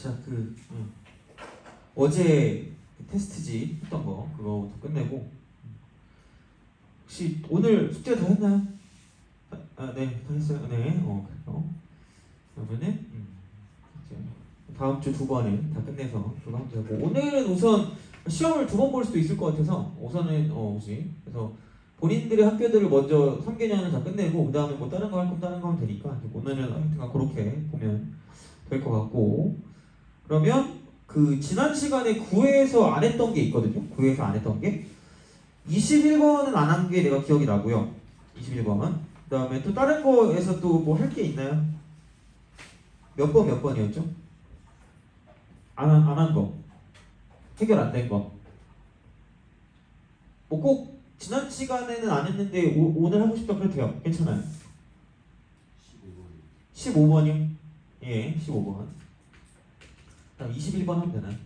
자, 어제 테스트지 했던 거 그거부터 끝내고 혹시 오늘 숙제 다 했나요? 네, 다 했어요. 네, 그러면은 이제 다음 주 두 번에 다 끝내서 그거 하면 되고 오늘은 우선 시험을 두 번 볼 수도 있을 것 같아서 우선은 혹시 그래서 본인들의 학교들을 먼저 3개년을 다 끝내고 그 다음에 뭐 다른 거 할 거면 다른 거 하면 되니까 오늘은 하여튼 그렇게 보면 될 것 같고 그러면 그 지난 시간에 9회에서 안 했던 게 있거든요. 9회에서 안 했던 게 21번은 안 한 게 내가 기억이 나고요. 21번은 그 다음에 또 다른 거에서 또 뭐 할 게 있나요? 몇 번이었죠? 안 한 거 해결 안 된 거 뭐 꼭 지난 시간에는 안 했는데 오늘 하고 싶다 그래도 돼요. 괜찮아요. 15번이요? 예, 15번 21번 하면 되나요?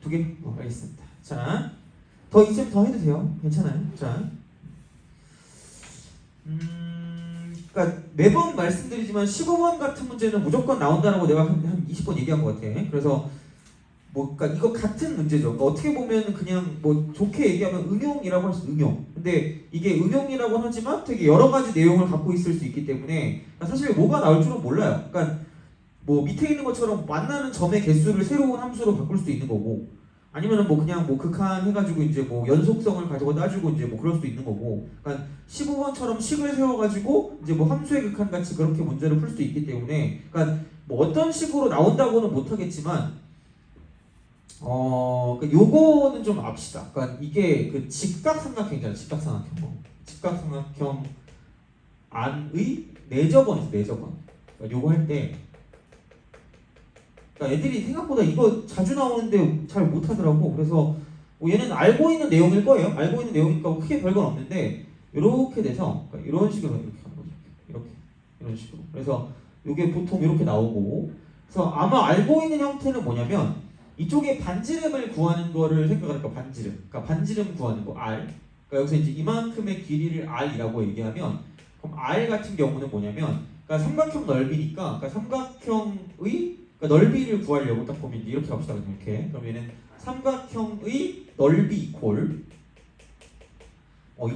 두 개? 알겠습니다. 자, 더 있으면 더 해도 돼요. 괜찮아요. 자, 그러니까 매번 말씀드리지만 15번 같은 문제는 무조건 나온다라고 내가 한 20번 얘기한 것 같아. 그래서 뭐, 그러니까 이거 같은 문제죠. 그러니까 어떻게 보면 그냥 뭐 좋게 얘기하면 응용이라고 할 수 응용. 근데 이게 응용이라고 하지만 되게 여러 가지 내용을 갖고 있을 수 있기 때문에 사실 뭐가 나올 줄은 몰라요. 그러니까 뭐 밑에 있는 것처럼 만나는 점의 개수를 새로운 함수로 바꿀 수도 있는 거고 아니면은 뭐 그냥 뭐 극한해가지고 이제 뭐 연속성을 가지고 따지고 이제 뭐 그럴 수도 있는 거고 그러니까 15번처럼 식을 세워가지고 이제 뭐 함수의 극한 같이 그렇게 문제를 풀 수도 있기 때문에 그러니까 뭐 어떤 식으로 나온다고는 못하겠지만 그러니까 요거는 좀 압시다. 그러니까 이게 그 직각삼각형이잖아요. 직각삼각형 안의 내저번이죠. 내저번. 그러니까 요거 할 때 그러니까 애들이 생각보다 이거 자주 나오는데 잘 못하더라고. 그래서 뭐 얘는 알고 있는 내용일 거예요. 알고 있는 내용이니까 크게 별건 없는데 이렇게 돼서 그러니까 이런 식으로 이렇게 하는 거죠. 이렇게 이런 식으로. 그래서 이게 보통 이렇게 나오고 그래서 아마 알고 있는 형태는 뭐냐면 이쪽에 반지름을 구하는 거를 생각하니까 반지름. 그러니까 반지름 구하는 거 R. 그러니까 여기서 이제 이만큼의 길이를 R이라고 얘기하면 그럼 R 같은 경우는 뭐냐면 그러니까 삼각형 넓이니까 그러니까 삼각형의 그러니까 넓이를 구하려고 딱 보면 이렇게 갑시다. 이렇게 그럼 얘는 삼각형의 넓이 이퀄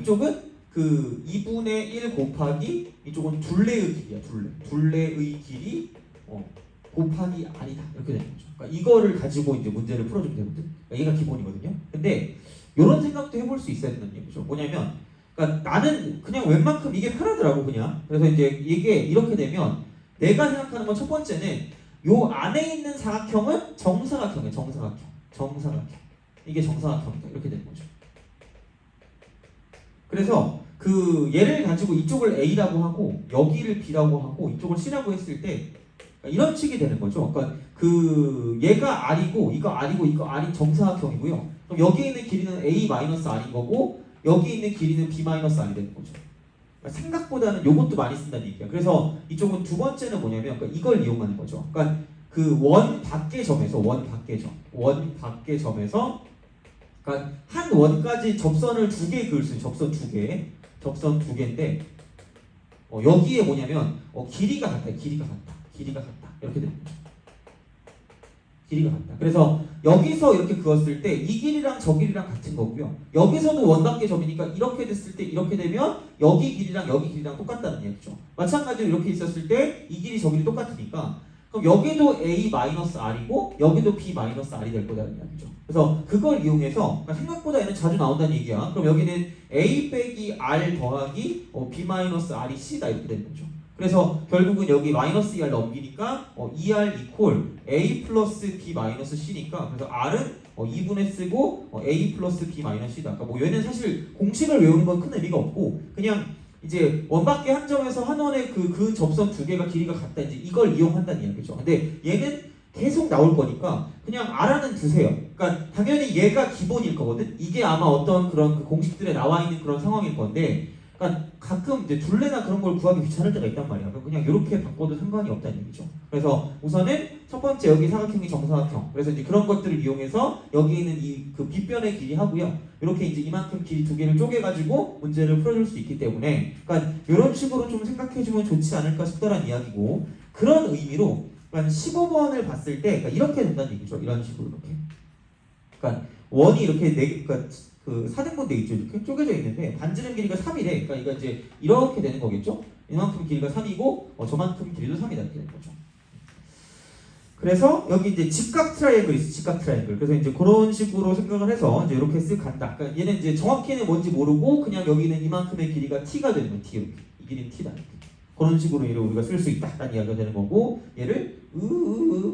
이쪽은 그 2분의 1 곱하기 이쪽은 둘레의 길이야. 둘레의 길이 곱하기 R이다 이렇게 되는 거죠. 그러니까 이거를 가지고 이제 문제를 풀어주면 되거든. 그러니까 얘가 기본이거든요. 근데 이런 생각도 해볼 수 있어야 된다는 얘기죠. 뭐냐면 그러니까 나는 그냥 웬만큼 이게 편하더라고 그냥. 그래서 이제 이게 이렇게 되면 내가 생각하는 건 첫 번째는 요 안에 있는 사각형은 정사각형이에요. 정사각형. 이게 정사각형이다. 이렇게 되는 거죠. 그래서 그 얘를 가지고 이쪽을 A라고 하고 여기를 B라고 하고 이쪽을 C라고 했을 때 이런 식이 되는 거죠. 그러니까 그 얘가 R이고 이거 R이고 이거 R이 정사각형이고요. 그럼 여기 있는 길이는 A-R인 거고 여기 있는 길이는 B-R이 되는 거죠. 생각보다는 요것도 많이 쓴다는 얘기야. 그래서 이쪽은 두 번째는 뭐냐면 그러니까 이걸 이용하는 거죠. 그러니까 그 원 밖의 점에서 그러니까 한 원까지 접선을 두 개 그을 수 있는 접선 두 개인데 여기에 뭐냐면 길이가 같다 이렇게 되는 거죠. 길이가 같다. 그래서 여기서 이렇게 그었을 때 이 길이랑 저 길이랑 같은 거고요. 여기서도 원밖의 점이니까 이렇게 됐을 때 이렇게 되면 여기 길이랑 여기 길이랑 똑같다는 얘기죠. 마찬가지로 이렇게 있었을 때 이 길이 저 길이 똑같으니까 그럼 여기도 A-R이고 여기도 B-R이 될 거다는 얘기죠. 그래서 그걸 이용해서 그러니까 생각보다 얘는 자주 나온다는 얘기야. 그럼 여기는 A 빼기 R 더하기 B-R이 C다 이렇게 되는 거죠. 그래서 결국은 여기 마이너스 2R 넘기니까 2R 이퀄 A 플러스 B 마이너스 C니까 그래서 R은 2분의 쓰고 A 플러스 B 마이너스 C다. 그러니까 뭐 얘는 사실 공식을 외우는 건 큰 의미가 없고 그냥 이제 원밖에 한 점에서 한 원의 그 접선 두 개가 길이가 같다 이제 이걸 이용한다는 이야기죠. 근데 얘는 계속 나올 거니까 그냥 R은 두세요. 그러니까 당연히 얘가 기본일 거거든. 이게 아마 어떤 그런 그 공식들에 나와 있는 그런 상황일 건데 그러니까 가끔 이제 둘레나 그런 걸 구하기 귀찮을 때가 있단 말이야. 그냥 이렇게 바꿔도 상관이 없다는 얘기죠. 그래서 우선은 첫 번째 여기 사각형이 정사각형. 그래서 이제 그런 것들을 이용해서 여기 있는 이 그 빗변의 길이 하고요. 이렇게 이제 이만큼 길이 두 개를 쪼개가지고 문제를 풀어줄 수 있기 때문에, 그러니까 이런 식으로 좀 생각해주면 좋지 않을까 싶다라는 이야기고 그런 의미로 그러니까 15번을 봤을 때 그러니까 이렇게 된다는 얘기죠. 이런 식으로 이렇게. 그러니까 원이 이렇게 그러니까 그 사등분 돼 있죠. 이렇게 쪼개져 있는데 반지름 길이가 3이래. 그러니까 이거 이제 이렇게 되는 거겠죠. 이만큼 길이가 3이고 저만큼 길이도 3이다 이렇게 되는 거죠. 그래서 여기 이제 직각 트라이앵글이 있어. 직각 트라이앵글. 그래서 이제 그런 식으로 생각을 해서 이제 이렇게 쓱 간다. 그러니까 얘는 이제 정확히는 뭔지 모르고 그냥 여기는 이만큼의 길이가 t가 되는 거야. t 이렇게. 이 길이는 t다. 이렇게. 그런 식으로 얘를 우리가 쓸 수 있다라는 이야기가 되는 거고 얘를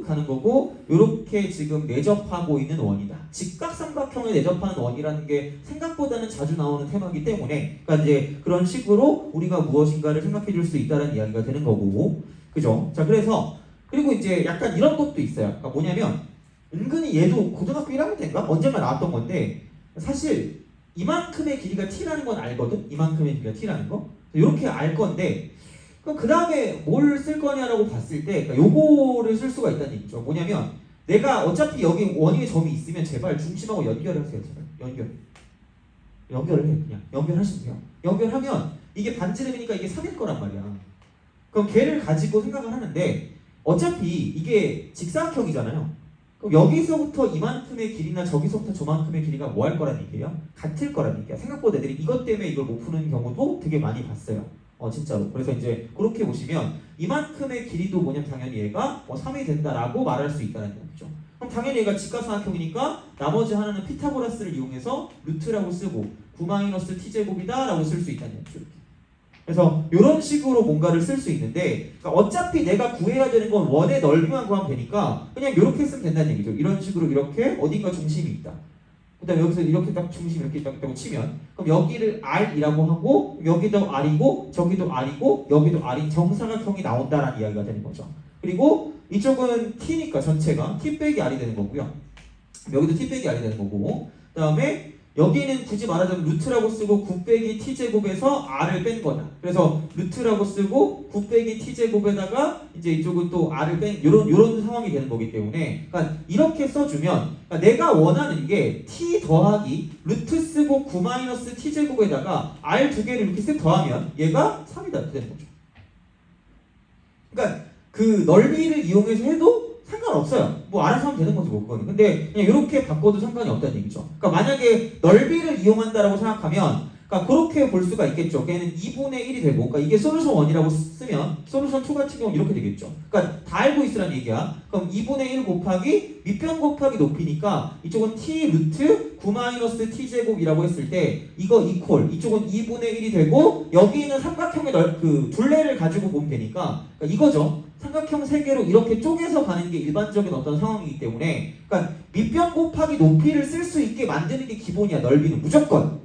가는 거고 이렇게 지금 내접하고 있는 원이다. 직각삼각형을 내접하는 원이라는 게 생각보다는 자주 나오는 테마이기 때문에 그러니까 이제 그런 식으로 우리가 무엇인가를 생각해 줄 수 있다는 이야기가 되는 거고 그죠? 자 그래서 그리고 이제 약간 이런 것도 있어요. 그러니까 뭐냐면 은근히 얘도 고등학교 1학년 때인가 언젠가 나왔던 건데 사실 이만큼의 길이가 t라는 건 알거든. 이만큼의 길이가 t라는 거. 이렇게 알 건데 그 다음에 뭘 쓸 거냐라고 봤을 때 그러니까 요거를 쓸 수가 있다는 얘기죠. 뭐냐면 내가 어차피 여기 원위의 점이 있으면 제발 중심하고 연결을 하세요. 제발 연결을 해. 그냥 연결하시면 돼요. 연결하면 이게 반지름이니까 이게 3일 거란 말이야. 그럼 걔를 가지고 생각을 하는데 어차피 이게 직사각형이잖아요. 그럼 여기서부터 이만큼의 길이나 저기서부터 저만큼의 길이가 뭐 할 거란 얘기예요? 같을 거란 얘기야. 생각보다 애들이 이것 때문에 이걸 못 푸는 경우도 되게 많이 봤어요. 진짜로. 그래서 이제 그렇게 보시면 이만큼의 길이도 뭐냐면 당연히 얘가 3이 된다라고 말할 수 있다는 거죠. 그럼 당연히 얘가 직각삼각형이니까 나머지 하나는 피타고라스를 이용해서 루트라고 쓰고 9-t제곱이다 라고 쓸 수 있다는 거죠. 그래서 이런 식으로 뭔가를 쓸 수 있는데 그러니까 어차피 내가 구해야 되는 건 원의 넓이만 구하면 되니까 그냥 이렇게 쓰면 된다는 얘기죠. 이런 식으로 이렇게 어딘가 중심이 있다. 그 다음에 여기서 이렇게 딱 중심 이렇게 딱 치면 그럼 여기를 R이라고 하고 여기도 R이고 저기도 R이고 여기도 R인 정사각형이 나온다라는 이야기가 되는 거죠. 그리고 이쪽은 T니까 전체가 T 빼기 R이 되는 거고요. 여기도 T 빼기 R이 되는 거고 그 다음에 여기는 굳이 말하자면 루트라고 쓰고 9 빼기 t제곱에서 r을 뺀 거다. 그래서 루트라고 쓰고 9 빼기 t제곱에다가 이제 이쪽은 또 r을 뺀 요런 상황이 되는 거기 때문에 그러니까 이렇게 써주면 그러니까 내가 원하는 게 t 더하기 루트 쓰고 9-t제곱에다가 r 두 개를 이렇게 쓱 더하면 얘가 3이다 이렇게 되는 거죠. 그러니까 그 넓이를 이용해서 해도 상관없어요. 뭐 알아서 하면 되는 거지 뭐 그거는. 근데 그냥 이렇게 바꿔도 상관이 없다는 얘기죠. 그러니까 만약에 넓이를 이용한다라고 생각하면 그러니까 그렇게 볼 수가 있겠죠. 걔는 2분의 1이 되고 그러니까 이게 솔루션 1이라고 쓰면 솔루션 2 같은 경우는 이렇게 되겠죠. 그러니까 다 알고 있으라는 얘기야. 그럼 2분의 1 곱하기 밑변 곱하기 높이니까 이쪽은 t 루트 9-t제곱이라고 했을 때 이거 이퀄 이쪽은 2분의 1이 되고 여기 있는 삼각형의 그 둘레를 가지고 보면 되니까 그러니까 이거죠. 삼각형 3개로 이렇게 쪼개서 가는 게 일반적인 어떤 상황이기 때문에 그러니까 밑변 곱하기 높이를 쓸 수 있게 만드는 게 기본이야. 넓이는 무조건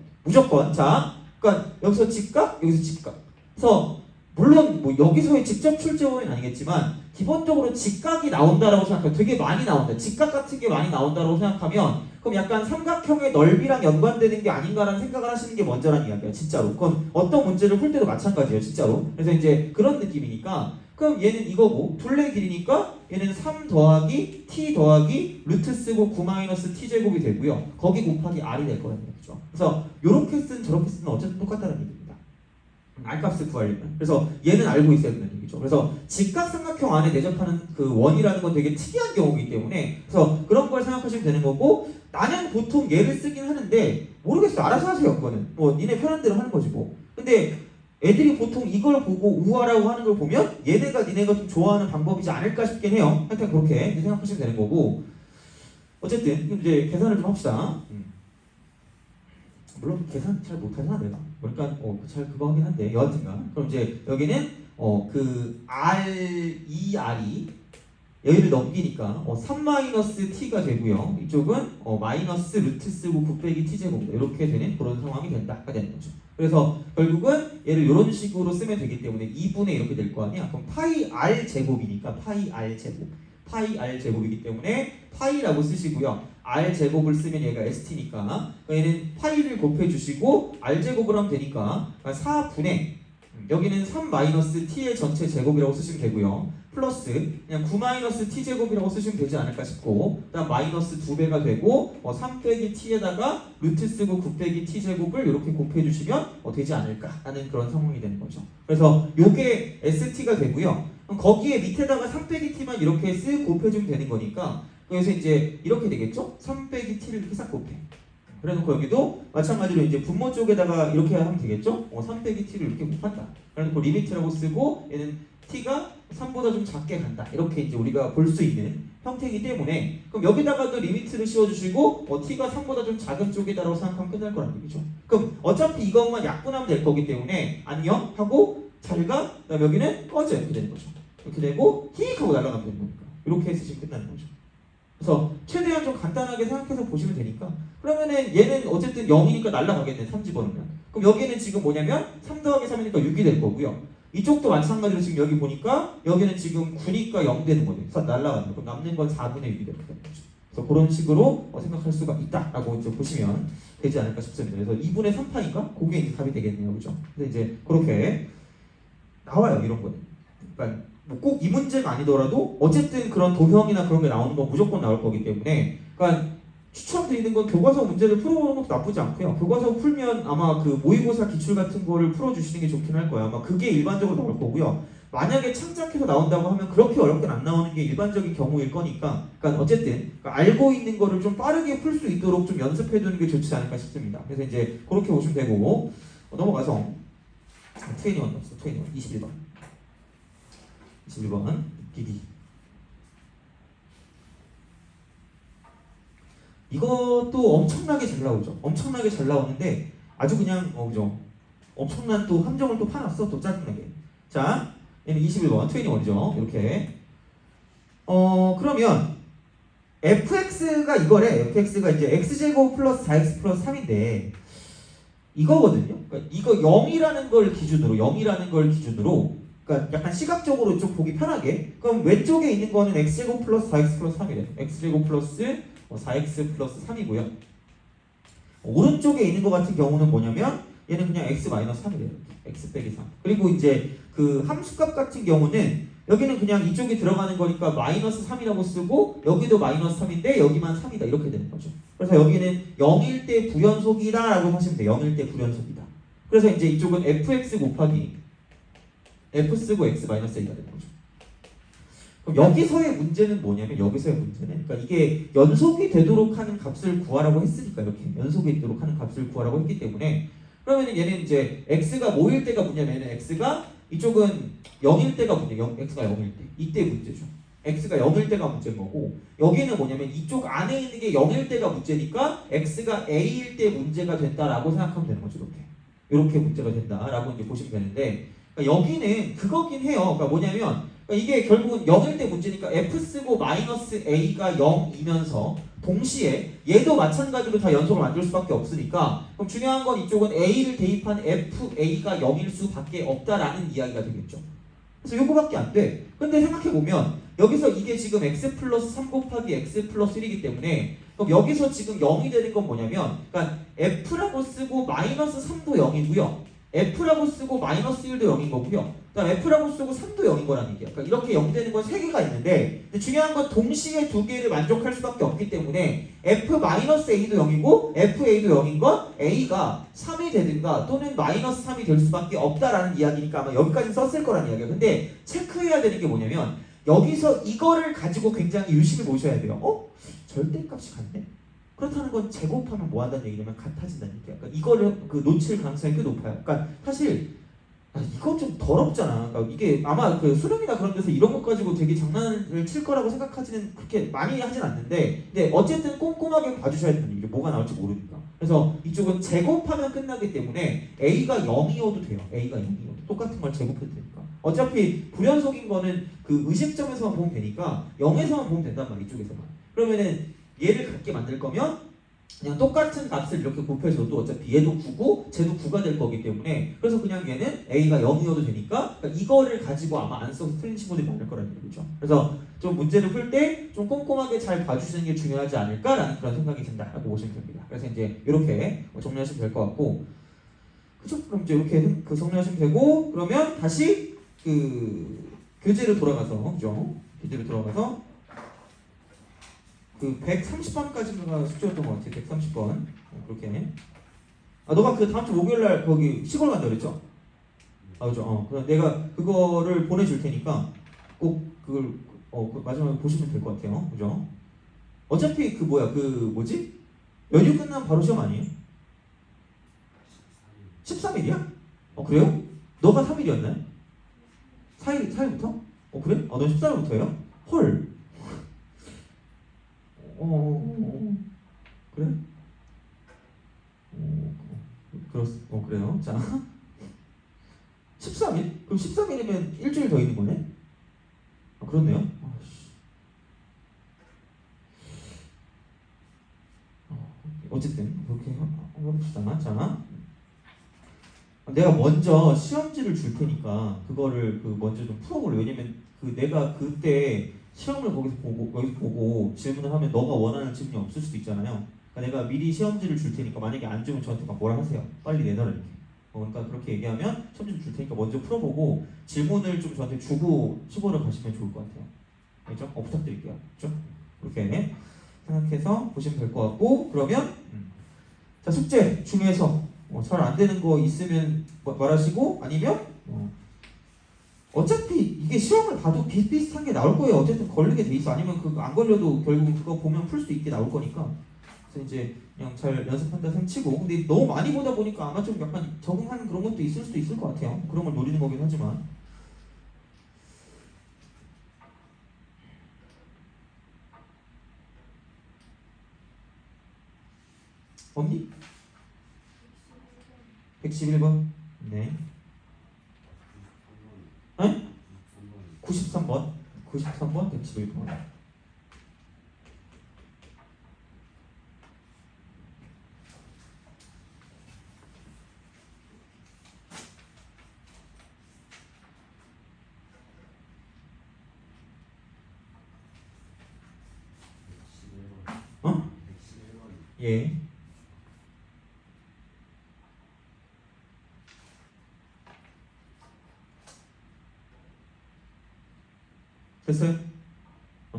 자 그러니까 여기서 직각 여기서 직각 그래서 물론 뭐 여기서의 직접 출제원은 아니겠지만 기본적으로 직각이 나온다라고 생각하면 되게 많이 나온다. 직각 같은 게 많이 나온다라고 생각하면 그럼 약간 삼각형의 넓이랑 연관되는 게 아닌가라는 생각을 하시는 게 먼저란 이야기야. 진짜로. 그건 어떤 문제를 풀 때도 마찬가지예요. 진짜로. 그래서 이제 그런 느낌이니까 그럼 얘는 이거고 둘레 길이니까 얘는 3 더하기 t 더하기 루트 쓰고 9-t제곱이 되고요. 거기 곱하기 r이 될 거라는 얘기죠. 그래서 요렇게 쓴 저렇게 쓰는 어쨌든 똑같다는 얘기입니다. r값을 구하려면. 그래서 얘는 알고 있어야 된다는 얘기죠. 그래서 직각삼각형 안에 내접하는 그 원이라는 건 되게 특이한 경우이기 때문에 그래서 그런 걸 생각하시면 되는 거고 나는 보통 얘를 쓰긴 하는데 모르겠어. 알아서 하세요. 그거는. 뭐 니네 편한 대로 하는 거지 뭐. 근데 애들이 보통 이걸 보고 우화라고 하는 걸 보면 얘네가 니네가 좀 좋아하는 방법이지 않을까 싶긴 해요. 하여튼 그렇게 생각하시면 되는 거고 어쨌든 이제 계산을 좀 합시다. 물론 계산 잘 못하잖아 내가. 그러니까 잘 그거 하긴 한데 여하튼간 그럼 이제 여기는 그 R2R이 여기를 넘기니까 3-t가 되고요. 이쪽은 마이너스 루트 쓰고 9 빼기 t제곱이다. 이렇게 되는 그런 상황이 된다가 되는 거죠. 그래서 결국은 얘를 이런 식으로 쓰면 되기 때문에 2분의 이렇게 될 거 아니야. 그럼 파이 r 제곱이니까 파이 r 제곱이기 때문에 파이라고 쓰시고요. r 제곱을 쓰면 얘가 st니까 얘는 파이를 곱해주시고 r 제곱을 하면 되니까 4분의 여기는 3-t의 전체 제곱이라고 쓰시면 되고요. 플러스 그냥 9-t제곱이라고 쓰시면 되지 않을까 싶고 그다음 마이너스 2배가 되고 3 빼기 t에다가 루트 쓰고 9 빼기 t제곱을 이렇게 곱해주시면 되지 않을까 하는 그런 상황이 되는 거죠. 그래서 요게 st가 되고요. 그럼 거기에 밑에다가 3 빼기 t만 이렇게 쓱 곱해주면 되는 거니까 그래서 이제 이렇게 되겠죠? 3 빼기 t를 이렇게 싹 곱해. 그래놓고 여기도 마찬가지로 이제 분모 쪽에다가 이렇게 하면 되겠죠? 3 빼기 t를 이렇게 곱한다. 그래놓고 리미트라고 쓰고 얘는 t가 3보다 좀 작게 간다. 이렇게 이제 우리가 볼 수 있는 형태이기 때문에 그럼 여기다가도 리미트를 씌워주시고 t가 3보다 좀 작은 쪽이다라고 생각하면 끝날 거란 얘기죠. 그럼 어차피 이것만 약분하면 될 거기 때문에 안녕 하고 잘 가. 그다음 여기는 꺼져 이렇게 되는 거죠. 이렇게 되고 휙 하고 날아가면 되는 거니까 이렇게 해서 지금 끝나는 거죠. 그래서 최대한 좀 간단하게 생각해서 보시면 되니까 그러면은 얘는 어쨌든 0이니까 날아가겠네 3 집어넣으면. 그럼 여기는 지금 뭐냐면 3 더하기 3이니까 6이 될 거고요. 이쪽도 마찬가지로 지금 여기 보니까 여기는 지금 9니까 0 되는 거죠. 그래서 날아가는 거. 그럼 남는 건 4분의 6이 되는 거죠. 그래서 그런 식으로 생각할 수가 있다라고 이제 보시면 되지 않을까 싶습니다. 그래서 2분의 3파니까 그게 이제 답이 되겠네요. 그죠? 근데 이제 그렇게 나와요. 이런 거는. 그러니까 뭐 꼭 이 문제가 아니더라도 어쨌든 그런 도형이나 그런 게 나오는 건 무조건 나올 거기 때문에 그러니까 추천드리는 건 교과서 문제를 풀어보는 것도 나쁘지 않고요. 교과서 풀면 아마 그 모의고사 기출 같은 거를 풀어주시는 게 좋긴 할 거예요. 아마 그게 일반적으로 나올 거고요. 만약에 창작해서 나온다고 하면 그렇게 어렵게 안 나오는 게 일반적인 경우일 거니까 그러니까 어쨌든 그러니까 알고 있는 거를 좀 빠르게 풀 수 있도록 좀 연습해 두는 게 좋지 않을까 싶습니다. 그래서 이제 그렇게 보시면 되고 넘어가서 21 넣었어. 21번 21번 DD 이것도 엄청나게 잘 나오죠. 엄청나게 잘 나오는데 아주 그냥 그죠? 엄청난 또 함정을 또 파놨어. 또 짜증나게. 자, 얘는 21번 21이죠. 이렇게 그러면 fx가 이거래. fx가 이제 x제곱 플러스 4x 플러스 3인데 이거거든요. 그러니까 이거 0이라는 걸 기준으로 그러니까 약간 시각적으로 좀 보기 편하게 그럼 왼쪽에 있는 거는 x제곱 플러스 4x 플러스 3이래. x제곱 플러스 4x 플러스 3이고요. 오른쪽에 있는 것 같은 경우는 뭐냐면 얘는 그냥 x 마이너스 3이래요. x 빼기 3. 그리고 이제 그 함수값 같은 경우는 여기는 그냥 이쪽이 들어가는 거니까 마이너스 3이라고 쓰고 여기도 마이너스 3인데 여기만 3이다 이렇게 되는 거죠. 그래서 여기는 0일 때 부연속이다 라고 하시면 돼요. 0일 때 부연속이다. 그래서 이제 이쪽은 fx 곱하기 f 쓰고 x 마이너스 a가 되는 거죠. 그럼 여기서의 문제는 뭐냐면 그러니까 이게 연속이 되도록 하는 값을 구하라고 했으니까 이렇게 연속이 되도록 하는 값을 구하라고 했기 때문에 그러면은 얘는 이제 x가 뭐일 때가 문제면 얘는 x가 이쪽은 0일 때가 문제, x가 0일 때 이때 문제죠. x가 0일 때가 문제인 거고 여기는 뭐냐면 이쪽 안에 있는 게 0일 때가 문제니까 x가 a일 때 문제가 된다라고 생각하면 되는 거죠. 이렇게 문제가 된다라고 이제 보시면 되는데 그러니까 여기는 그거긴 해요. 그러니까 뭐냐면 그러니까 이게 결국은 0일 때 문제니까 f 쓰고 마이너스 a가 0이면서 동시에 얘도 마찬가지로 다 연속을 만들 수밖에 없으니까 그럼 중요한 건 이쪽은 a를 대입한 fa가 0일 수밖에 없다라는 이야기가 되겠죠. 그래서 요거밖에 안 돼. 근데 생각해보면 여기서 이게 지금 x 플러스 3 곱하기 x 플러스 1이기 때문에 그럼 여기서 지금 0이 되는 건 뭐냐면 그러니까 f라고 쓰고 마이너스 3도 0이고요. F라고 쓰고 마이너스 1도 0인 거고요. 그다음 F라고 쓰고 3도 0인 거라는 얘기야. 그러니까 이렇게 0 되는 건 3개가 있는데 근데 중요한 건 동시에 2개를 만족할 수밖에 없기 때문에 F 마이너스 A도 0이고 FA도 0인 건 A가 3이 되든가 또는 마이너스 3이 될 수밖에 없다라는 이야기니까 아마 여기까지 썼을 거라는 이야기야. 근데 체크해야 되는 게 뭐냐면 여기서 이거를 가지고 굉장히 유심히 보셔야 돼요. 절대값이 같네? 그렇다는 건 제곱하면 뭐 한다는 얘기냐면 같아진다는 얘기야. 그러니까 이거를 그 놓칠 가능성이 꽤 높아요. 그러니까 사실 이거 좀 더럽잖아. 그러니까 이게 아마 그 수능이나 그런 데서 이런 것 가지고 되게 장난을 칠 거라고 생각하지는 그렇게 많이 하진 않는데 근데 어쨌든 꼼꼼하게 봐주셔야 되는 이게 뭐가 나올지 모르니까. 그래서 이쪽은 제곱하면 끝나기 때문에 A가 0이어도 돼요. A가 0이어도 똑같은 걸 제곱해도 되니까. 어차피 불연속인 거는 그 의식점에서만 보면 되니까 0에서만 보면 된단 말이야. 이쪽에서만. 그러면은 얘를 같게 만들 거면 그냥 똑같은 값을 이렇게 곱해줘도 어차피 얘도 9고 쟤도 9가 될 거기 때문에 그래서 그냥 얘는 A가 0이어도 되니까 그러니까 이거를 가지고 아마 안 써서 틀린 친구들이 많을 거라는 얘기죠. 그래서 좀 문제를 풀 때 좀 꼼꼼하게 잘 봐주시는 게 중요하지 않을까라는 그런 생각이 든다라고 보시면 됩니다. 그래서 이제 이렇게 정리하시면 될 것 같고 그죠? 그럼 이제 이렇게 그 정리하시면 되고 그러면 다시 그 교재로 돌아가서 그죠? 교재로 돌아가서 그 130번까지가 숙제였던 것 같아. 130번 그렇게. 너가 그 다음 주 목요일날 거기 시골 간다 그랬죠? 그죠. 그럼 내가 그거를 보내줄 테니까 꼭 그걸 그 마지막에 보시면 될 것 같아요. 그죠? 어차피 그 뭐지? 연휴 끝나면 바로 시험 아니에요? 13일이야? 그래요? 너가 3일이었나요? 4일부터? 그래? 넌 14일부터예요? 헐. 그래? 그래요. 자, 13일? 그럼 13일이면 일주일 더 있는 거네? 그렇네요. 어쨌든 그렇게 해봅시다. 자, 내가 먼저 시험지를 줄 테니까 그거를 먼저 좀 풀어볼래. 왜냐면 내가 그때 시험을 거기서 보고 질문을 하면 너가 원하는 질문이 없을 수도 있잖아요. 그러니까 내가 미리 시험지를 줄 테니까 만약에 안 주면 저한테 막 뭐라 하세요. 빨리 내놔라 이렇게. 그러니까 그렇게 얘기하면 시험지를 줄 테니까 먼저 풀어보고 질문을 좀 저한테 주고 시보를 가시면 좋을 것 같아요. 알죠? 부탁드릴게요. 그렇죠? 그렇게 생각해서 보시면 될 것 같고, 그러면 자, 숙제 중에서 잘 안 되는 거 있으면 말하시고, 아니면 어차피 이게 시험을 봐도 비슷비슷한 게 나올 거예요. 어쨌든 걸리게 돼 있어. 아니면 안 걸려도 결국 그거 보면 풀 수 있게 나올 거니까. 그래서 이제 그냥 잘 연습한다 생치고, 근데 너무 많이 보다 보니까 아마 좀 약간 적응하는 그런 것도 있을 수도 있을 것 같아요. 그런 걸 노리는 거긴 하지만. 없니? 111번. 네. 네? 93번. 93번, 111번. 예. 됐어요?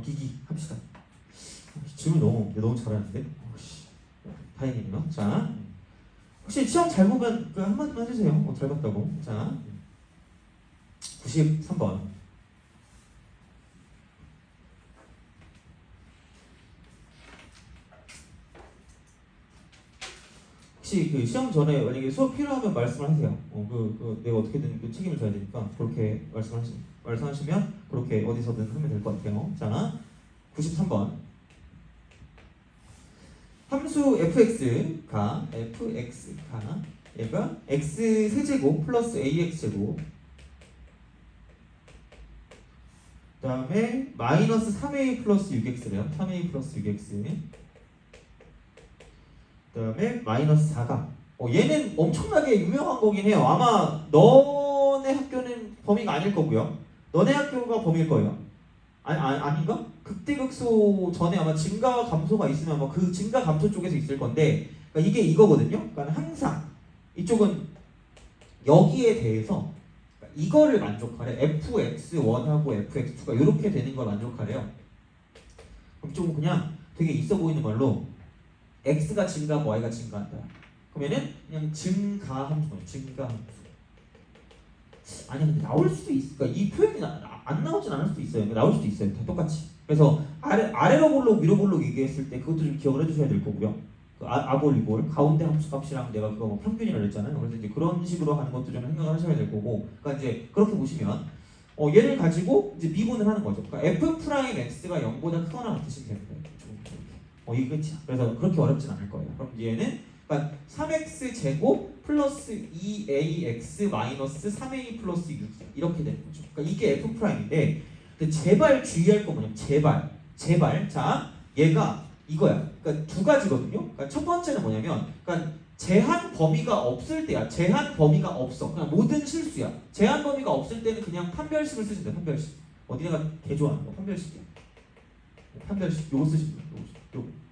기기 합시다. 질문 너무 잘하는데? 다행이네요. 자, 혹시 시험 잘 보면 한마디만 해주세요. 잘 봤다고. 자, 93번. 혹시 시험 전에 만약에 수업 필요하면 말씀을 하세요. 내가 어떻게든 책임을 져야 되니까 그렇게 말씀하시면 그렇게 어디서든 하면 될 것 같아요. 자, 93번. 함수 fx가 얘가 x 세제곱 플러스 ax 제곱 그 다음에 마이너스 3a 플러스 6x래요. 3a 플러스 6x 그 다음에 마이너스 4가 얘는 엄청나게 유명한 거긴 해요. 아마 너네 학교는 범위가 아닐 거고요. 너네 학교가 범위일 거예요. 아닌가? 극대극소 전에 아마 증가와 감소가 있으면 아마 그 증가 감소 쪽에서 있을 건데, 그러니까 이게 이거거든요. 그러니까 항상 이쪽은 여기에 대해서 이거를 만족하래. fx1하고 fx2가 이렇게 되는 걸 만족하래요. 그럼 좀 그냥 되게 있어 보이는 말로 x가 증가하고 y가 증가한다. 그러면은 그냥 증가함수. 아니 근데 나올 수도 있어. 그러니까 이 표현이 안 나오진 않을 수도 있어요. 그러니까 나올 수도 있어요. 다 똑같이. 그래서 아래로 볼록 위로 볼록 얘기했을 때 그것도 좀 기억을 해주셔야 될 거고요. 아볼 이볼 가운데 함수 값이랑 내가 그거 평균이라 그랬잖아요. 그래서 이제 그런 식으로 하는 것도 좀 생각을 하셔야 될 거고. 그러니까 이제 그렇게 보시면 얘를 가지고 이제 미분을 하는 거죠. 그러니까 f 프라임 x가 0보다 크거나 같으시면 됩니다. 이게 끝이야. 그래서 그렇게 어렵진 않을 거예요. 그럼 얘는 그러니까 3x 제곱 플러스 2ax 마이너스 3a 플러스 6 이렇게 되는 거죠. 그러니까 이게 f 프라임인데, 근데 제발 주의할 거 뭐냐면 제발 자 얘가 이거야. 그러니까 두 가지거든요. 그러니까 첫 번째는 뭐냐면, 그러니까 제한 범위가 없을 때야. 제한 범위가 없어. 그냥 모든 실수야. 제한 범위가 없을 때는 그냥 판별식을 쓰시면 돼. 판별식. 어디다가 개 좋아하는 거 판별식이야. 판별식 요거 쓰시면 돼. 요거.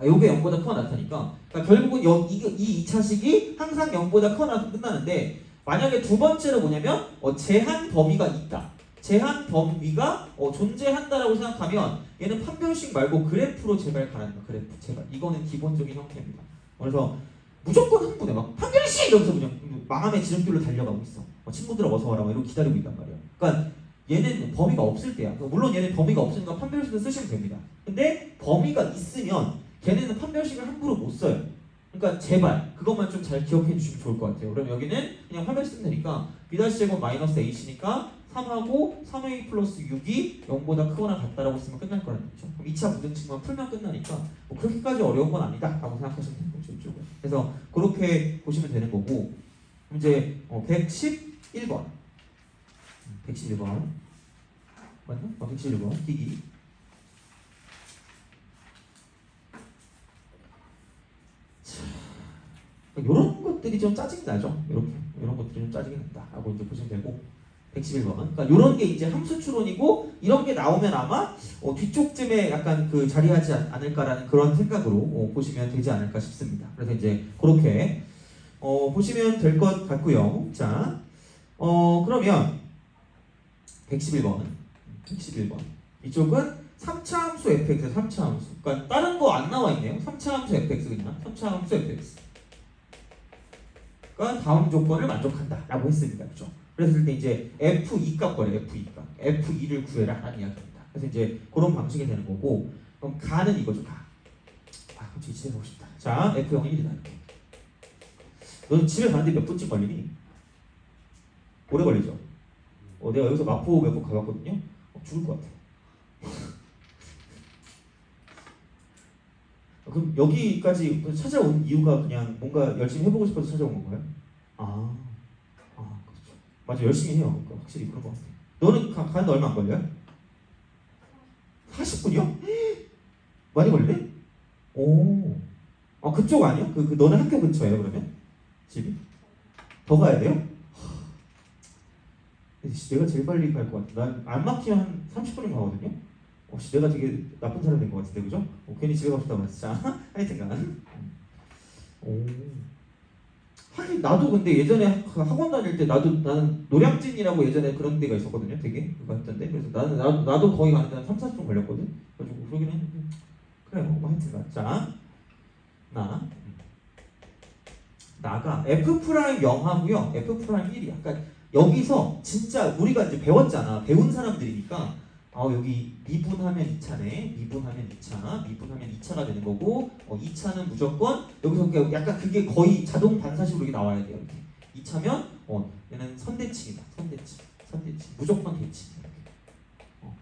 요게 0보다 크거나 나타니까, 그러니까 결국은 이 2차식이 항상 0보다 크거나 끝나는데, 만약에 두 번째로 뭐냐면 제한 범위가 있다. 제한 범위가 존재한다라고 생각하면 얘는 판별식 말고 그래프로 제발 가라는 거야. 그래프 제발. 이거는 기본적인 형태입니다. 그래서 무조건 흥분해. 막 판별식 이러면서 그냥 망함의 지름길로 달려가고 있어. 친구들 어서 와라 막 이러고 기다리고 있단 말이야. 그러니까 얘는 범위가 없을 때야. 물론 얘는 범위가 없으니까 판별식을 쓰시면 됩니다. 근데 범위가 있으면 걔네는 판별식을 함부로 못 써요. 그러니까 제발 그것만 좀 잘 기억해 주시면 좋을 것 같아요. 그럼 여기는 그냥 판별식 쓰면 되니까 b-제곱 마이너스 h니까 3하고 3a 플러스 6이 0보다 크거나 같다라고 쓰면 끝날 거라는 거죠. 그럼 2차 부등식만 풀면 끝나니까 뭐 그렇게까지 어려운 건 아니다 라고 생각하시면 되는 거죠. 이쪽은. 그래서 그렇게 보시면 되는 거고 이제 111번 111번 맞나? 111번 기기 이런 것들이 좀 짜증이 나죠. 이런 것들이 좀 짜증이 난다라고 이제 보시면 되고 111번. 그러니까 이런 게 이제 함수 추론이고 이런 게 나오면 아마 뒤쪽쯤에 약간 그 자리하지 않을까라는 그런 생각으로 보시면 되지 않을까 싶습니다. 그래서 이제 그렇게 보시면 될 것 같고요. 자, 그러면 111번 이쪽은 3차 함수 fx 3차 함수. 그러니까 다른 거 안 나와 있네요. 3차 함수 fx 그냥 3차 함수 fx. 그러니까 다음 조건을 만족한다라고 했습니다. 그렇죠? 그래서 때 이제 f2 값 구하래. f2를 구해라 라는 이야기입니다. 그래서 이제 그런 방식이 되는 거고 그럼 가는 이거죠. 가. 갑자기 집에 가고 싶다. 자, f0은 1이다 이렇게. 넌 집에 가는데 몇 분쯤 걸리니? 오래 걸리죠? 내가 여기서 마포 몇 번 가봤거든요? 죽을 것 같아. 그럼 여기까지 찾아온 이유가 그냥 뭔가 열심히 해보고 싶어서 찾아온 건가요? 그렇죠. 맞아, 열심히 해요. 확실히 그런 것 같아. 너는 가는데 얼마 안 걸려요? 40분이요? 많이 걸리네? 오. 그쪽 아니야? 너는 학교 근처예요, 그러면? 집이? 더 가야 돼요? 내가 제일 빨리 갈 것 같아. 난 안 막히면 한 30분이면 가거든요? 내가 되게 나쁜 사람이 된 것 같은데, 그죠? 괜히 집에 가고 싶다고 했어. 자, 하여튼간. 하긴, 나도 근데 예전에 학원 다닐 때 나는 노량진이라고 예전에 그런 데가 있었거든요. 되게 그거 했던데. 그래서 나도 거기 가는데 한 3, 40분 걸렸거든. 그래가지고 그러긴 했는데. 그래요. 뭐 하여튼간. 자, 나가 F'0하고요. F'1이야. 그러니까 여기서 진짜 우리가 이제 배웠잖아. 배운 사람들이니까 여기 미분하면 2차네. 미분하면 2차가 되는 거고 2차는 무조건 여기서 약간 그게 거의 자동 반사식으로 이렇게 나와야 돼요. 이렇게 2차면 얘는 선대칭이다. 선대칭. 무조건 대칭.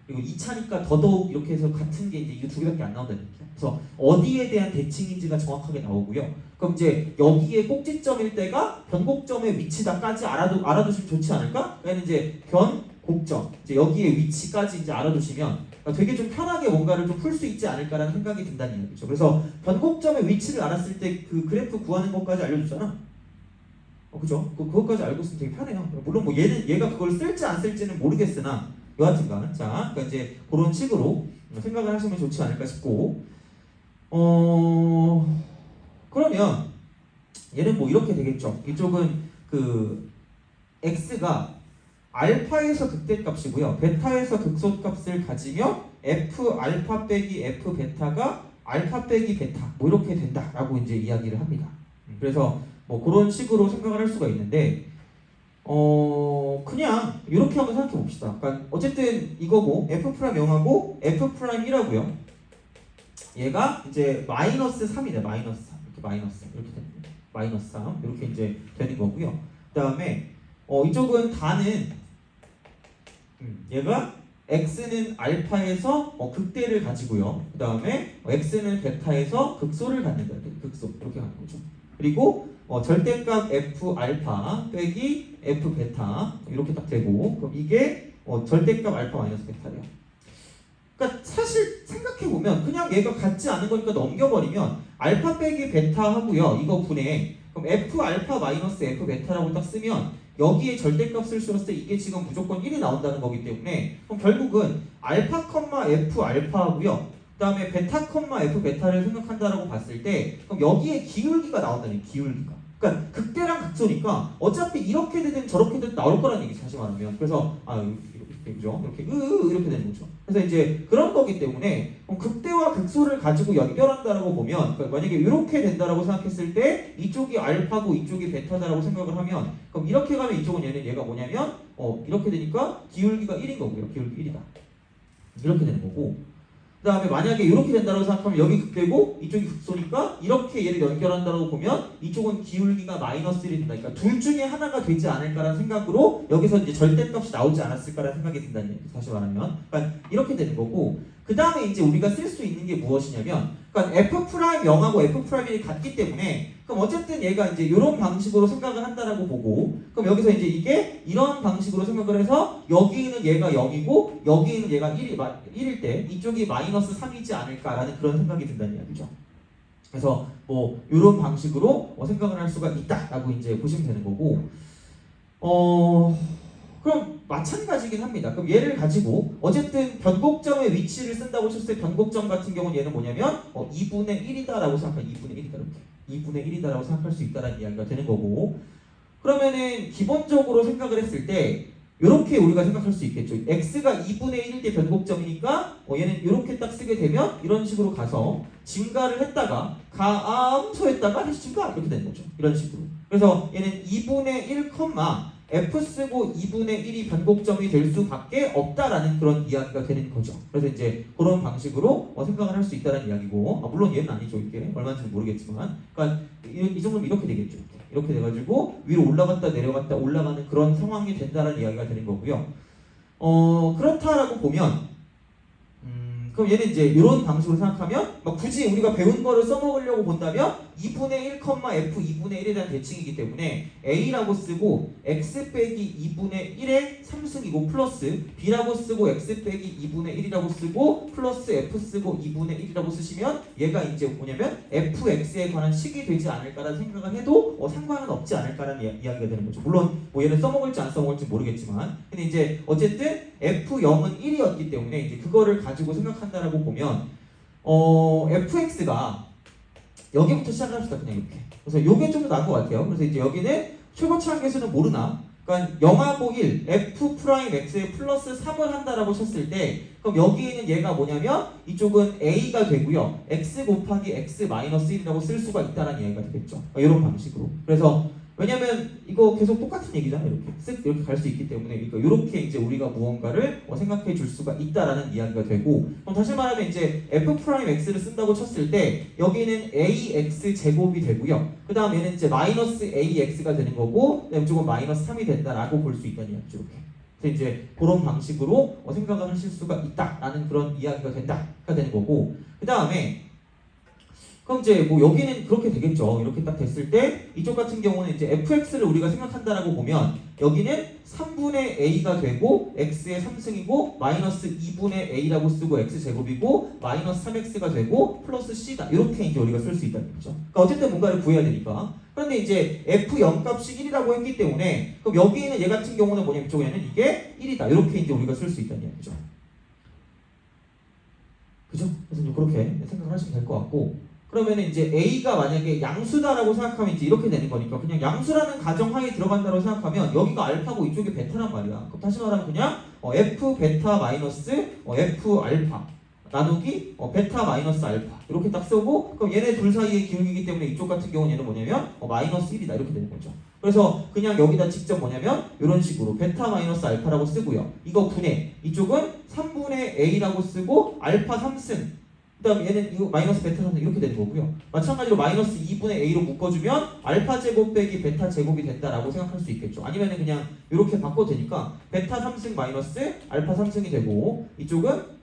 그리고 2차니까 더더욱 이렇게 해서 같은 게 이제 이거 두 개밖에 안 나온다는 얘기야. 그래서 어디에 대한 대칭인지가 정확하게 나오고요. 그럼 이제 여기에 꼭지점일 때가 변곡점의 위치다까지 알아두시면 좋지 않을까? 그러니까 이제 변곡점, 이제 여기에 위치까지 이제 알아두시면 되게 좀 편하게 뭔가를 좀 풀 수 있지 않을까라는 생각이 든다는 얘기죠. 그래서 변곡점의 위치를 알았을 때 그 그래프 구하는 것까지 알려줬잖아. 그죠? 그것까지 알고 있으면 되게 편해요. 물론 뭐 얘가 그걸 쓸지 안 쓸지는 모르겠으나 여하튼간 자, 그러니까 이제 그런 식으로 생각을 하시면 좋지 않을까 싶고 그러면 얘는 뭐 이렇게 되겠죠. 이쪽은 그 x가 알파에서 극대값이고요. 베타에서 극소값을 가지며 f 알파 빼기 f 베타가 알파 빼기 베타 뭐 이렇게 된다라고 이제 이야기를 합니다. 그래서 뭐 그런 식으로 생각을 할 수가 있는데 그냥 이렇게 한번 생각해 봅시다. 그러니까 어쨌든 이거고 f'0하고 f'1이라고요. 얘가 이제 마이너스 3이네. 마이너스 3 이렇게 마이너스 3 이렇게 되는 거예요. 마이너스 3 이렇게 이제 되는 거고요. 그 다음에 이쪽은 다는 얘가 x는 알파에서 극대를 가지고요. 그 다음에 x는 베타에서 극소를 갖는다. 극소 이렇게 가는 거죠. 그리고 절대값 f 알파 빼기 f 베타 이렇게 딱 되고 그럼 이게 절대값 알파 마이너스 베타래요. 그러니까 사실 생각해보면 그냥 얘가 같지 않은 거니까 넘겨버리면 알파 빼기 베타 하고요. 이거 분해 그럼 f 알파 마이너스 f 베타라고 딱 쓰면 여기에 절대값을 실었을 때 이게 지금 무조건 1이 나온다는 거기 때문에 그럼 결국은 알파 컴마 f 알파 하고요. 그 다음에 베타 컴마 f 베타를 생각한다라고 봤을 때 그럼 여기에 기울기가 나온다는 기울기가. 그러니까 극대랑 극소니까 어차피 이렇게 되든 저렇게 되든 나올 거라는 얘기죠. 다시 말하면. 그래서 이렇게 그죠? 이렇게 되는 거죠. 그래서 이제 그런 거기 때문에 그럼 극대와 극소를 가지고 연결한다라고 보면 그러니까 만약에 이렇게 된다라고 생각했을 때 이쪽이 알파고 이쪽이 베타다라고 생각을 하면 그럼 이렇게 가면 이쪽은 얘가 뭐냐면 이렇게 되니까 기울기가 1인 거고요. 기울기 1이다. 이렇게 되는 거고. 그 다음에 만약에 이렇게 된다고 생각하면 여기 극되고 이쪽이 극소니까 이렇게 얘를 연결한다고 보면 이쪽은 기울기가 마이너스 1이 된다. 그러니까 둘 중에 하나가 되지 않을까라는 생각으로 여기서 이제 절대값이 나오지 않았을까라는 생각이 든다는 얘기. 다시 말하면 그러니까 이렇게 되는 거고. 그 다음에 이제 우리가 쓸 수 있는 게 무엇이냐면 그러니까 f'0하고 f'1이 같기 때문에 그럼 어쨌든 얘가 이제 이런 방식으로 생각을 한다라고 보고 그럼 여기서 이제 이게 이런 방식으로 생각을 해서 여기 있는 얘가 0이고 여기 있는 얘가 1일 때 이쪽이 마이너스 3이지 않을까라는 그런 생각이 든다는 이야기죠. 그래서 뭐 이런 방식으로 생각을 할 수가 있다라고 이제 보시면 되는 거고 그럼 마찬가지긴 합니다. 그럼 얘를 가지고 어쨌든 변곡점의 위치를 쓴다고 쳤을 때 변곡점 같은 경우는 얘는 뭐냐면 2분의 1이다라고 생각하면 2분의 1이다 이렇게 2분의 1이다라고 생각할 수 있다라는 이야기가 되는 거고 그러면은 기본적으로 생각을 했을 때 이렇게 우리가 생각할 수 있겠죠. x가 2분의 1일 때 변곡점이니까 얘는 이렇게 딱 쓰게 되면 이런 식으로 가서 증가를 했다가 감소했다가 다시 증가 이렇게 되는 거죠. 이런 식으로. 그래서 얘는 2분의 1, f 쓰고 2분의 1이 변곡점이 될 수밖에 없다라는 그런 이야기가 되는 거죠. 그래서 이제 그런 방식으로 생각을 할 수 있다는 이야기고 물론 얘는 아니죠. 이게 얼마인지는 모르겠지만 그러니까 이 정도면 이렇게 되겠죠. 이렇게 돼가지고 위로 올라갔다 내려갔다 올라가는 그런 상황이 된다는 이야기가 되는 거고요. 그렇다라고 보면 그럼 얘는 이제 이런 방식으로 생각하면 굳이 우리가 배운 거를 써먹으려고 본다면 2분의 1, f 2분의 1에 대한 대칭이기 때문에 a라고 쓰고 x 빼기 2분의 1의 3승이고 플러스 b라고 쓰고 x 빼기 2분의 1이라고 쓰고 플러스 f 쓰고 2분의 1이라고 쓰시면 얘가 이제 뭐냐면 fx에 관한 식이 되지 않을까라는 생각을 해도 상관은 없지 않을까라는 이야기가 되는 거죠. 물론 뭐 얘는 써먹을지 안 써먹을지 모르겠지만 근데 이제 어쨌든 f0은 1이었기 때문에 이제 그거를 가지고 생각한다라고 보면 fx가 여기부터 시작합시다. 그냥 이렇게. 그래서 요게 좀 더 나은 것 같아요. 그래서 이제 여기는 최고치 한계수는 모르나 그러니까 0하고 1 f'x에 플러스 3을 한다라고 쳤을 때 그럼 여기에는 얘가 뭐냐면 이쪽은 a가 되고요. x 곱하기 x 마이너스 1이라고 쓸 수가 있다는 이야기가 되겠죠. 이런 방식으로. 그래서 왜냐면 이거 계속 똑같은 얘기잖아요. 이렇게 쓱 이렇게 갈 수 있기 때문에 이렇게 이제 우리가 무언가를 생각해 줄 수가 있다라는 이야기가 되고 그럼 다시 말하면 이제 f'x를 쓴다고 쳤을 때 여기는 ax 제곱이 되고요. 그 다음 얘는 이제 마이너스 ax가 되는 거고 이쪽은 마이너스 3이 된다라고 볼 수 있다는 이야기죠. 이렇게. 그래서 이제 그런 방식으로 생각을 하실 수가 있다라는 그런 이야기가 된다가 되는 거고 그 다음에 그럼 이제 뭐 여기는 그렇게 되겠죠. 이렇게 딱 됐을 때 이쪽 같은 경우는 이제 fx를 우리가 생각한다라고 보면 여기는 3분의 a가 되고 x의 3승이고 마이너스 2분의 a라고 쓰고 x 제곱이고 마이너스 3x가 되고 플러스 c다. 이렇게 이제 우리가 쓸 수 있다는 거죠. 그러니까 어쨌든 뭔가를 구해야 되니까. 그런데 이제 f0 값이 1이라고 했기 때문에 그럼 여기 있는 얘 같은 경우는 뭐냐면 이쪽에는 이게 1이다. 이렇게 이제 우리가 쓸 수 있다는 얘기죠. 그죠? 그래서 그렇게 생각을 하시면 될 것 같고 그러면 이제 a가 만약에 양수다라고 생각하면 이제 이렇게 되는 거니까 그냥 양수라는 가정하에 들어간다고 생각하면 여기가 알파고 이쪽이 베타란 말이야. 그럼 다시 말하면 그냥 f 베타 마이너스 f 알파 나누기 베타 마이너스 알파 이렇게 딱 쓰고 그럼 얘네 둘 사이의 기울기이기 때문에 이쪽 같은 경우는 얘는 뭐냐면 마이너스 1이다 이렇게 되는 거죠. 그래서 그냥 여기다 직접 뭐냐면 이런 식으로 베타 마이너스 알파라고 쓰고요. 이거 분해 이쪽은 3분의 a라고 쓰고 알파 3승 그 다음 얘는 이거 마이너스 베타 3승 이렇게 되는 거고요. 마찬가지로 마이너스 2분의 a로 묶어주면 알파 제곱 빼기 베타 제곱이 된다라고 생각할 수 있겠죠. 아니면 그냥 이렇게 바꿔도 되니까 베타 3승 마이너스 알파 3승이 되고 이쪽은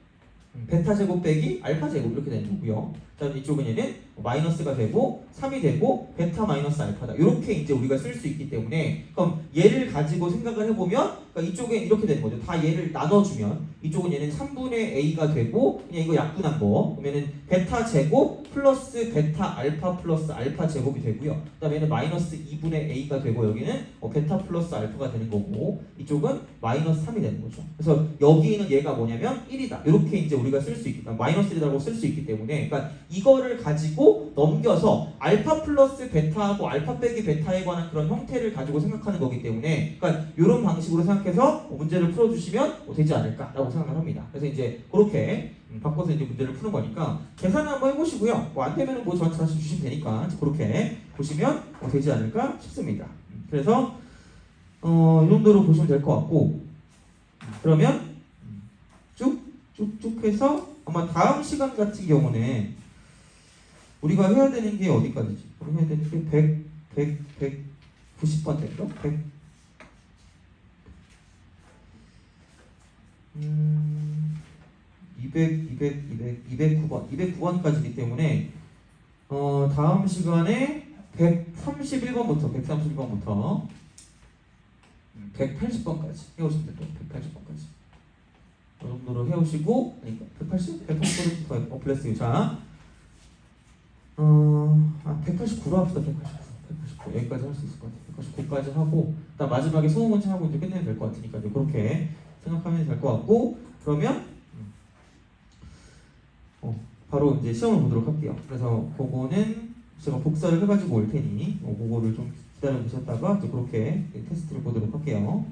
베타 제곱 빼기 알파 제곱 이렇게 되는 거고요. 그다음 이쪽은 얘는 마이너스가 되고 3이 되고 베타 마이너스 알파다. 이렇게 이제 우리가 쓸 수 있기 때문에 그럼 얘를 가지고 생각을 해보면 그러니까 이쪽에 이렇게 되는 거죠. 다 얘를 나눠주면 이쪽은 얘는 3분의 a가 되고 그냥 이거 약분한 거 그러면은 베타 제곱 플러스 베타 알파 플러스 알파 제곱이 되고요. 그다음에 얘는 마이너스 2분의 a가 되고 여기는 베타 플러스 알파가 되는 거고 이쪽은 마이너스 3이 되는 거죠. 그래서 여기는 얘가 뭐냐면 1이다. 이렇게 이제 우리가 쓸 수 있기 때문에 마이너스 1이라고 쓸 수 있기 때문에 그러니까 이거를 가지고 넘겨서 알파 플러스 베타하고 알파 빼기 베타에 관한 그런 형태를 가지고 생각하는 거기 때문에 그러니까 이런 방식으로 생각해서 문제를 풀어주시면 되지 않을까라고 생각을 합니다. 그래서 이제 그렇게 바꿔서 이제 문제를 푸는 거니까 계산을 한번 해보시고요. 뭐 안 되면은 뭐 저한테 다시 주시면 되니까 그렇게 보시면 되지 않을까 싶습니다. 그래서 이 정도로 보시면 될 것 같고, 그러면 쭉쭉쭉 해서 아마 다음 시간 같은 경우는 우리가 해야 되는 게 어디까지지? 우리 해야 되는 게 190번 될까? 209번, 209번까지이기 때문에 다음 시간에 131번부터 180번까지 해오시면 돼요. 180번까지. 이 정도로 해오시고, 그러니까 180? 180번부터 플러스 자, 189로 합시다. 189 여기까지 할 수 있을 것 같아요. 189까지 하고, 일단 마지막에 소음 문제 하고 이제 끝내면 될 것 같으니까 이제 그렇게 생각하면 될 것 같고, 그러면 바로 이제 시험을 보도록 할게요. 그래서 그거는 제가 복사를 해가지고 올 테니 그거를 좀 기다려 주셨다가 이제 그렇게 테스트를 보도록 할게요.